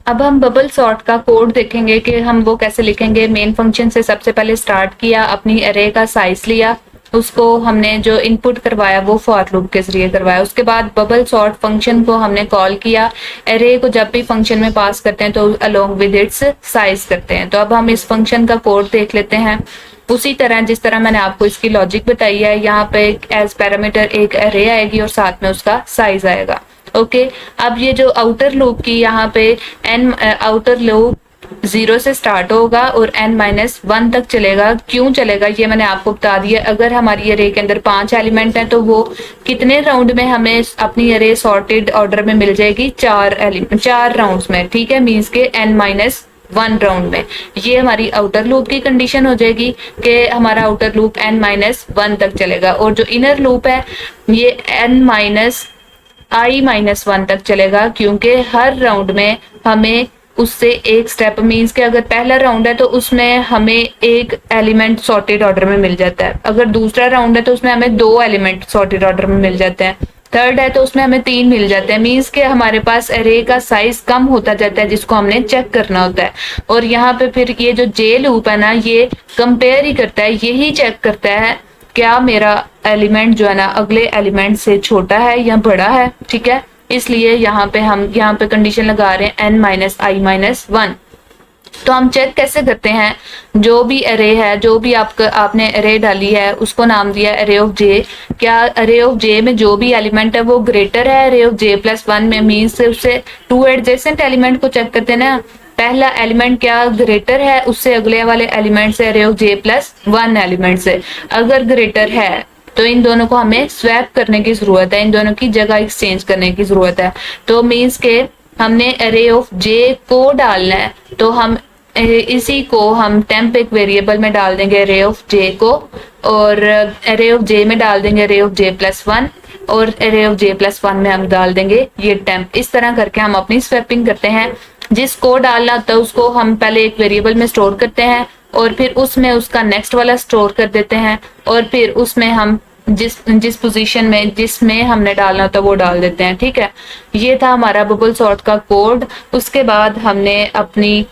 अब हम bubble sort का कोड देखेंगे कि हम वो कैसे लिखेंगे। मेन फंक्शन से सबसे पहले स्टार्ट किया, अपनी अरे का साइज लिया, उसको हमने जो इनपुट करवाया वो फॉर लूप के जरिए करवाया। उसके बाद बबल सॉर्ट फंक्शन को हमने कॉल किया। अरे को जब भी फंक्शन में पास करते हैं तो अलोंग विद इट्स साइज करते हैं। तो अब हम इस फंक्शन का कोड देख लेते हैं। उसी तरह जिस तरह मैंने आपको इसकी लॉजिक बताई है, यहाँ पे एज पैरामीटर एक अरे आएगी और साथ में उसका साइज आएगा। ओके, अब ये जो आउटर लूप की यहाँ पे एन आउटर लूप 0 से स्टार्ट होगा और n-1 तक चलेगा। क्यों चलेगा ये मैंने आपको बता दिया। अगर हमारी अरे के अंदर 5 एलिमेंट हैं तो वो कितने राउंड में हमें अपनी अरे सॉर्टेड ऑर्डर में मिल जाएगी? 4 राउंड्स में। ठीक है, मीन्स के n-1 राउंड में। ये हमारी आउटर लूप की कंडीशन हो जाएगी कि हमारा आउटर लूप n-1 तक चलेगा, और जो इनर लूप है ये n-i-1 तक चलेगा, क्योंकि हर राउंड में हमें उससे एक स्टेप, मीन्स के अगर पहला राउंड है तो उसमें हमें एक एलिमेंट सॉर्टेड ऑर्डर में मिल जाता है, अगर दूसरा राउंड है तो उसमें हमें 2 एलिमेंट सॉर्टेड ऑर्डर में मिल जाते हैं, थर्ड है तो उसमें हमें 3 मिल जाते हैं। मीन्स के हमारे पास अरे का साइज कम होता जाता है जिसको हमने चेक करना होता है। और यहाँ पे फिर ये जो जे लूप है ना, ये कंपेयर ही करता है, यही चेक करता है क्या मेरा एलिमेंट जो है ना अगले एलिमेंट से छोटा है या बड़ा है। ठीक है, इसलिए यहाँ पे हम यहाँ पे कंडीशन लगा रहे हैं n-i-1। तो हम चेक कैसे करते हैं? जो भी अरे है, जो भी आपने अरे डाली है उसको नाम दिया अरे ऑफ जे। क्या अरे ऑफ जे में जो भी एलिमेंट है वो ग्रेटर है अरे ऑफ जे प्लस 1 में? मीन्स उससे 2 एडजेसेंट एलिमेंट को चेक करते हैं ना, पहला एलिमेंट क्या ग्रेटर है उससे अगले वाले एलिमेंट से, अरे ऑफ जे प्लस 1 एलिमेंट से। अगर ग्रेटर है तो इन दोनों को हमें स्वैप करने की जरूरत है, इन दोनों की जगह एक्सचेंज करने की जरूरत है। तो मीन्स के हमने अरे ऑफ जे को डालना है, तो हम इसी को हम टेम्प एक वेरिएबल में डाल देंगे अरे ऑफ जे को, और अरे ऑफ जे में डाल देंगे अरे ऑफ जे प्लस 1, और अरे ऑफ जे प्लस 1 में हम डाल देंगे ये टेम्प। इस तरह करके हम अपनी स्वैपिंग करते हैं। जिसको डालना होता है उसको हम पहले एक वेरिएबल में स्टोर करते हैं और फिर उसमें उसका नेक्स्ट वाला स्टोर कर देते हैं, और फिर उसमें हम जिस पोजीशन में जिसमें हमने डालना होता है वो डाल देते हैं। ठीक है, ये था हमारा बबल सॉर्ट का कोड। उसके बाद हमने अपनी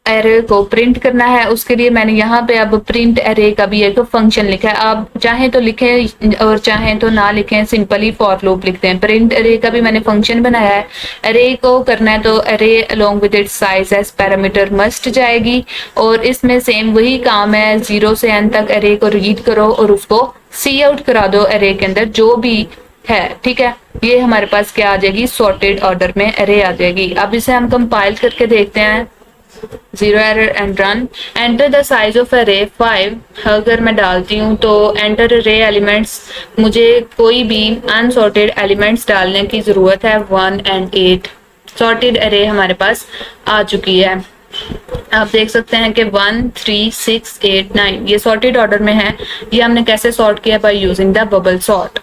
एरे को प्रिंट करना है। उसके लिए मैंने यहाँ पे अब प्रिंट एरे का भी एक फंक्शन लिखा है। आप चाहें तो लिखें और चाहें तो ना लिखें, सिंपली फॉर लूप लिखते हैं। प्रिंट एरे का भी मैंने फंक्शन बनाया है। एरे को करना है तो array along with its size as parameter must जाएगी, और इसमें सेम वही काम है, 0 से n तक एरे को रीड करो और उसको सी आउट करा दो एरे के अंदर जो भी है। ठीक है, ये हमारे पास क्या आ जाएगी? सॉर्टेड ऑर्डर में एरे आ जाएगी। अब इसे हम कंपाइल करके देखते हैं। 0 error and run। Enter the size of अरे 5 अगर मैं डालती हूँ तो एंटर अरे एलिमेंट्स, मुझे कोई भी अनसॉर्टेड एलिमेंट्स डालने की जरूरत है। 1 and 8 सॉर्टेड अरे हमारे पास आ चुकी है। आप देख सकते हैं कि 1 3 6 8 9 ये सॉर्टेड ऑर्डर में है। ये हमने कैसे सॉर्ट किया? By using the bubble sort.